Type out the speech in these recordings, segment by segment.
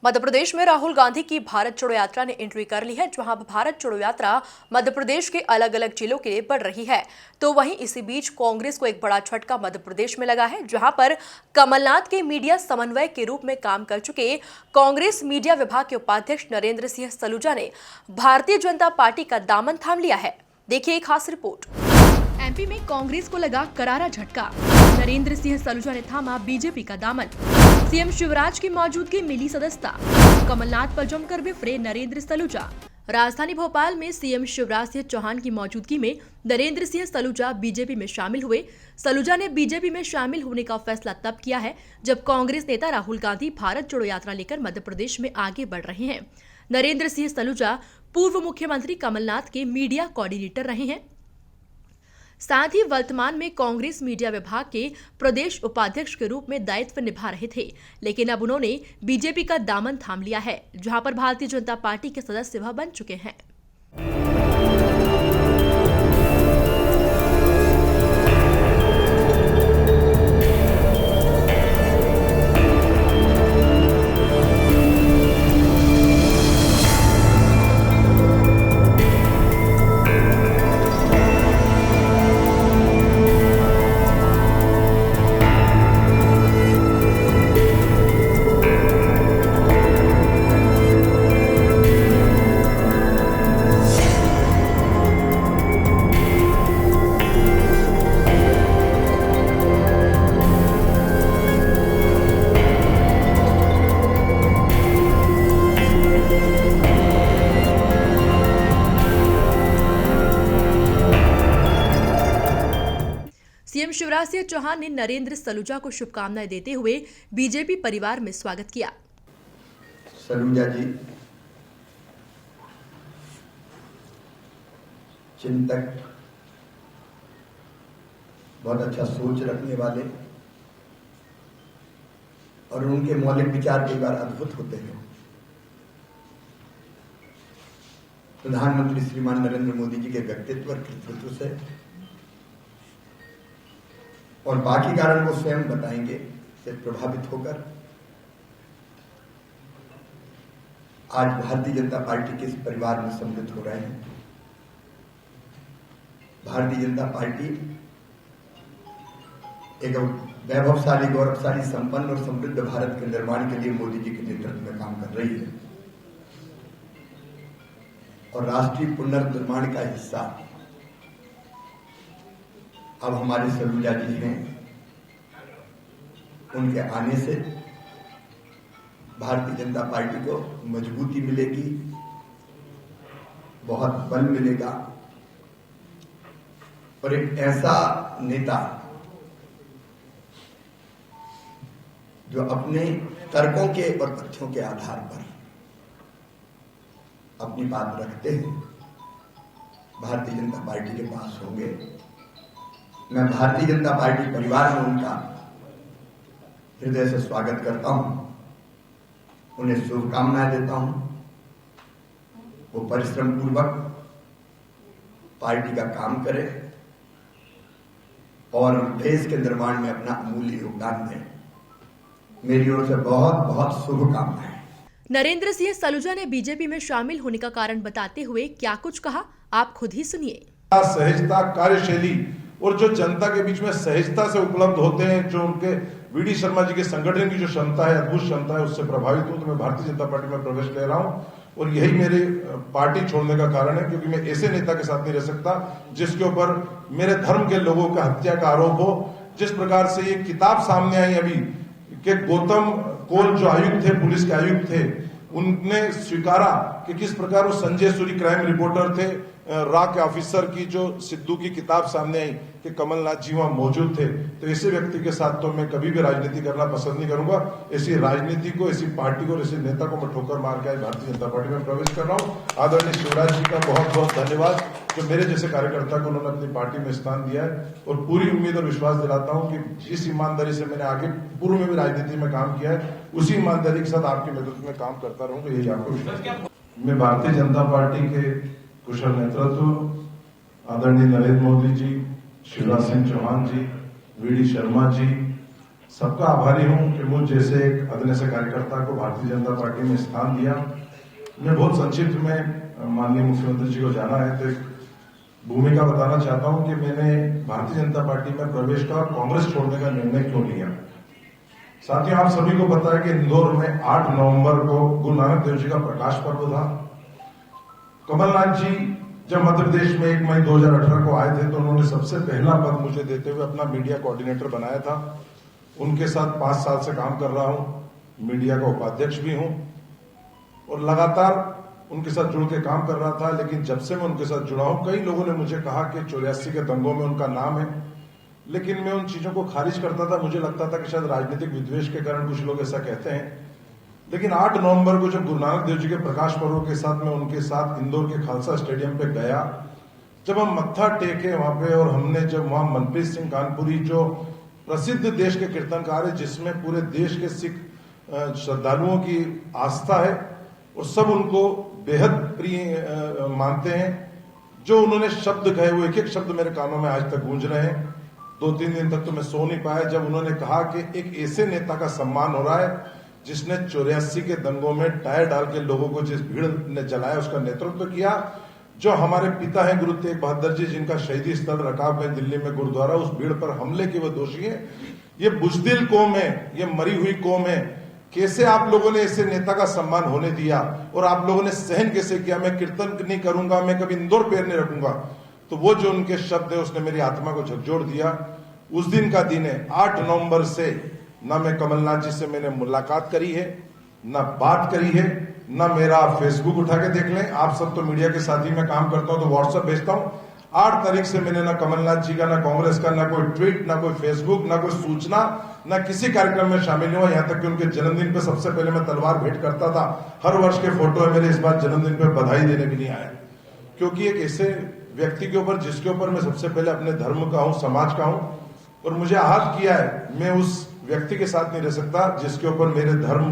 मध्य प्रदेश में राहुल गांधी की भारत छोड़ो यात्रा ने एंट्री कर ली है। जहां भारत छोड़ो यात्रा मध्य प्रदेश के अलग अलग जिलों के लिए बढ़ रही है, तो वहीं इसी बीच कांग्रेस को एक बड़ा झटका मध्य प्रदेश में लगा है, जहां पर कमलनाथ के मीडिया समन्वय के रूप में काम कर चुके कांग्रेस मीडिया विभाग के उपाध्यक्ष नरेंद्र सिंह सलूजा ने भारतीय जनता पार्टी का दामन थाम लिया है। देखिए एक खास रिपोर्ट। एमपी में कांग्रेस को लगा करारा झटका। नरेंद्र सिंह सलूजा ने थामा बीजेपी का दामन। सीएम शिवराज की मौजूदगी मिली सदस्यता। कमलनाथ पर जमकर बिफरे नरेंद्र सलूजा। राजधानी भोपाल में सीएम शिवराज सिंह चौहान की मौजूदगी में नरेंद्र सिंह सलूजा बीजेपी में शामिल हुए। सलूजा ने बीजेपी में शामिल होने का फैसला तब किया है जब कांग्रेस नेता राहुल गांधी भारत जोड़ो यात्रा लेकर मध्य प्रदेश में आगे बढ़ रहे हैं। नरेंद्र सिंह सलूजा पूर्व मुख्यमंत्री कमलनाथ के मीडिया कोऑर्डिनेटर रहे हैं। साथ ही वर्तमान में कांग्रेस मीडिया विभाग के प्रदेश उपाध्यक्ष के रूप में दायित्व निभा रहे थे, लेकिन अब उन्होंने बीजेपी का दामन थाम लिया है, जहां पर भारतीय जनता पार्टी के सदस्य वह बन चुके हैं। सीएम शिवराज सिंह चौहान ने नरेंद्र सलूजा को शुभकामनाएं देते हुए बीजेपी परिवार में स्वागत किया। सलूजा जी चिंतक, बहुत अच्छा सोच रखने वाले और उनके मौलिक विचार कई बार अद्भुत होते हैं। प्रधानमंत्री श्रीमान नरेंद्र मोदी जी के व्यक्तित्व और कृतित्व से और बाकी कारण वो स्वयं बताएंगे से प्रभावित होकर आज भारतीय जनता पार्टी के इस परिवार में सम्मिलित हो रहे हैं। भारतीय जनता पार्टी एक वैभवशाली, गौरवशाली, संपन्न और समृद्ध भारत के निर्माण के लिए मोदी जी के नेतृत्व में काम कर रही है और राष्ट्रीय पुनर्निर्माण का हिस्सा अब हमारे सलूजा जी हैं। उनके आने से भारतीय जनता पार्टी को मजबूती मिलेगी, बहुत बल मिलेगा और एक ऐसा नेता जो अपने तर्कों के और तथ्यों के आधार पर अपनी बात रखते हैं, भारतीय जनता पार्टी के पास होंगे। मैं भारतीय जनता पार्टी परिवार में उनका हृदय से स्वागत करता हूं, उन्हें शुभकामनाएं देता हूं। वो परिश्रम पूर्वक पार्टी का काम करें और देश के निर्माण में अपना अमूल्य योगदान दें। मेरी ओर से बहुत बहुत शुभकामनाएं। नरेंद्र सिंह सलूजा ने बीजेपी में शामिल होने का कारण बताते हुए क्या कुछ कहा, आप खुद ही सुनिए। सहजता, कार्यशैली और जो जनता के बीच में सहजता से उपलब्ध होते हैं, जो उनके वीडी शर्मा जी के संगठन की जो क्षमता है, अद्भुत क्षमता है, उससे प्रभावित हूं तो मैं भारतीय जनता पार्टी में प्रवेश ले रहा हूं और यही मेरे पार्टी छोड़ने का कारण है, क्योंकि मैं ऐसे नेता के साथ नहीं रह सकता जिसके ऊपर मेरे धर्म के लोगों का हत्या का आरोप हो। जिस प्रकार से ये किताब सामने आई अभी कि गौतम कोल जो आयुक्त थे, पुलिस के आयुक्त थे, उनने स्वीकारा कि किस प्रकार वो संजय सूरी क्राइम रिपोर्टर थे, रा के ऑफिसर की जो सिद्धू की किताब सामने आई कि कमलनाथ जी वहां मौजूद थे। तो ऐसे व्यक्ति के साथ तो मैं कभी भी राजनीति करना पसंद नहीं करूंगा। ऐसी राजनीति को, ऐसी पार्टी को, ऐसे नेता को मैं ठोकर मार के आज भारतीय जनता पार्टी में प्रवेश कर रहा हूं। आदरणीय शिवराज जी का बहुत बहुत धन्यवाद, जो मेरे जैसे कार्यकर्ता को उन्होंने अपनी पार्टी में स्थान दिया है और पूरी उम्मीद और विश्वास दिलाता हूं कि जिस ईमानदारी से मैंने आगे पूर्व में भी राजनीति में काम किया है, उसी ईमानदारी के साथ आपके नेतृत्व में काम करता रहूंगा, यही आपको विश्वास। मैं भारतीय जनता पार्टी के कुशल नेतृत्व आदरणीय नरेंद्र मोदी जी, शिवराज सिंह चौहान जी, वीडी शर्मा जी, सबका आभारी हूं कि मुझ जैसे एक अदन्य से कार्यकर्ता को भारतीय जनता पार्टी में स्थान दिया। मैं बहुत संक्षिप्त में माननीय मुख्यमंत्री जी को जाना है तो एक भूमिका बताना चाहता हूं कि मैंने भारतीय जनता पार्टी में प्रवेश का और कांग्रेस छोड़ने का निर्णय क्यों लिया। साथियों, आप सभी को पता है कि इंदौर में 8 नवंबर को गुरु नानक देव जी का प्रकाश पर्व था। कमलनाथ जी जब मध्य प्रदेश में 1 मई 2018 को आए थे तो उन्होंने सबसे पहला पद मुझे देते हुए अपना मीडिया कोऑर्डिनेटर बनाया था। उनके साथ 5 साल से काम कर रहा हूं, मीडिया का उपाध्यक्ष भी हूं और लगातार उनके साथ जुड़ के काम कर रहा था। लेकिन जब से मैं उनके साथ जुड़ा हूं, कई लोगों ने मुझे कहा कि 84 के दंगों में उनका नाम है, लेकिन मैं उन चीजों को खारिज करता था। मुझे लगता था कि शायद राजनीतिक विद्वेष के कारण कुछ लोग ऐसा कहते हैं। लेकिन 8 नवंबर को जब गुरु नानक देव जी के प्रकाश पर्व के साथ मैं उनके साथ इंदौर के खालसा स्टेडियम पे गया, जब हम मत्था टेके वहां पे और हमने जब वहां मनप्रीत सिंह कानपुरी जो प्रसिद्ध देश के कीर्तनकार है, जिसमें पूरे देश के सिख श्रद्धालुओं की आस्था है और सब उनको बेहद प्रिय मानते हैं, जो उन्होंने शब्द कहे वो एक एक शब्द मेरे कानों में आज तक गूंज रहे हैं। 2-3 दिन तक तो मैं सो नहीं पाया जब उन्होंने कहा कि एक ऐसे नेता का सम्मान हो रहा है जिसने 84 के दंगों में टायर डाल के लोगों को जिस भीड़ ने जलाया उसका नेतृत्व किया। जो हमारे पिता हैं गुरु तेग बहादुर जी, जिनका शहीदी स्थल रकाबगंज दिल्ली में गुरुद्वारा, उस भीड़ पर हमले के वो दोषी है। ये बुजदिल कौम है, ये मरी हुई कौम है। कैसे आप लोगों ने ऐसे नेता का सम्मान होने दिया और आप लोगों ने सहन कैसे किया? मैं कीर्तन नहीं करूंगा, मैं कभी इंदौर पैर नहीं रखूंगा। तो वो जो उनके शब्द है उसने मेरी आत्मा को झकझोर दिया। उस दिन का दिन है 8 नवंबर से ना मैं कमलनाथ जी से मैंने मुलाकात करी है, ना बात करी है, ना मेरा फेसबुक उठा के देख लें। आप सब तो मीडिया के साथ ही मैं काम करता हूं तो व्हाट्सएप भेजता हूं। 8 तारीख से मैंने ना कमलनाथ जी का, ना कांग्रेस का, ना कोई ट्वीट, ना कोई फेसबुक, ना कोई सूचना, ना किसी कार्यक्रम में शामिल नहीं हुआ। यहां तक कि उनके जन्मदिन पे सबसे पहले मैं तलवार भेंट करता था। हर वर्ष के फोटो है मेरे, इस बार जन्मदिन पे बधाई देने भी नहीं आया, क्योंकि एक ऐसे व्यक्ति के ऊपर जिसके ऊपर मैं सबसे पहले अपने धर्म का हूं, समाज का हूं और मुझे आहत किया है, मैं उस व्यक्ति के साथ नहीं रह सकता जिसके ऊपर मेरे धर्म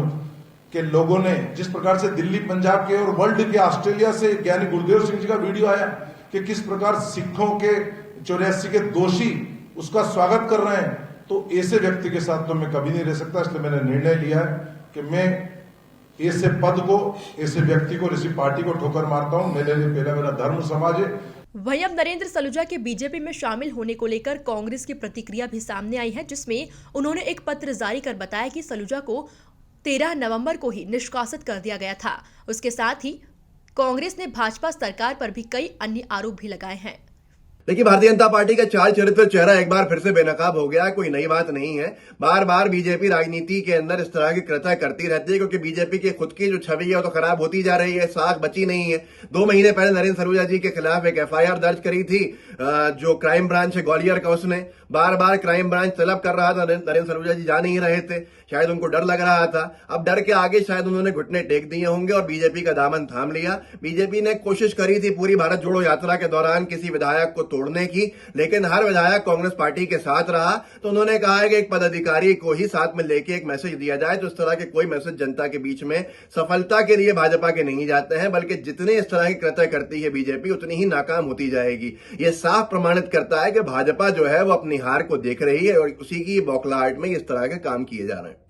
के लोगों ने, जिस प्रकार से दिल्ली, पंजाब के और वर्ल्ड के, ऑस्ट्रेलिया से ज्ञानी गुरुदेव सिंह जी का वीडियो आया कि किस प्रकार सिखों के 84 के दोषी उसका स्वागत कर रहे हैं, तो ऐसे व्यक्ति के साथ तो मैं कभी नहीं रह सकता। इसलिए मैंने निर्णय लिया है कि मैं ऐसे पद को, ऐसे व्यक्ति को, ऐसी पार्टी को ठोकर मारता हूं। मेरे लिए पहला मेरा धर्म समाज है। वहीं अब नरेंद्र सलूजा के बीजेपी में शामिल होने को लेकर कांग्रेस की प्रतिक्रिया भी सामने आई है, जिसमें उन्होंने एक पत्र जारी कर बताया कि सलूजा को 13 नवंबर को ही निष्कासित कर दिया गया था। उसके साथ ही कांग्रेस ने भाजपा सरकार पर भी कई अन्य आरोप भी लगाए हैं। देखिए, भारतीय जनता पार्टी का चाल चरित्र चेहरा एक बार फिर से बेनकाब हो गया है। कोई नई बात नहीं है। बार बार बीजेपी राजनीति के अंदर इस तरह की कृत्य करती रहती है, क्योंकि बीजेपी की खुद की जो छवि है वो तो खराब होती जा रही है, साख बची नहीं है। 2 महीने पहले नरेंद्र सलूजा जी के खिलाफ एक FIR दर्ज करी थी, जो क्राइम ब्रांच है ग्वालियर का, उसने बार बार क्राइम ब्रांच तलब कर रहा था। नरेंद्र सलूजा जी जा नहीं रहे थे, शायद उनको डर लग रहा था। अब डर के आगे शायद उन्होंने घुटने टेक दिए होंगे और बीजेपी का दामन थाम लिया। बीजेपी ने कोशिश करी थी पूरी भारत जोड़ो यात्रा के दौरान किसी विधायक को तोड़ने की, लेकिन हर विधायक कांग्रेस पार्टी के साथ रहा। तो उन्होंने कहा है कि एक पदाधिकारी को ही साथ में लेके एक मैसेज दिया जाए। तो इस तरह के कोई मैसेज जनता के बीच में सफलता के लिए भाजपा के नहीं जाते हैं, बल्कि जितने इस तरह के कृत्य करती है बीजेपी उतनी ही नाकाम होती जाएगी। ये साफ प्रमाणित करता है कि भाजपा जो है वो अपनी हार को देख रही है और उसी की बौखलाहट में इस तरह के काम किए जा रहे हैं।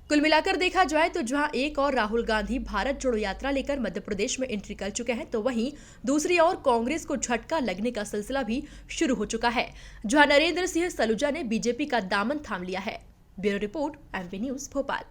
कुल मिलाकर देखा जाए तो जहां एक और राहुल गांधी भारत जोड़ो यात्रा लेकर मध्य प्रदेश में एंट्री कर चुके हैं, तो वहीं दूसरी ओर कांग्रेस को झटका लगने का सिलसिला भी शुरू हो चुका है, जहां नरेंद्र सिंह सलूजा ने बीजेपी का दामन थाम लिया है। Bureau report, MV news, Bhopal.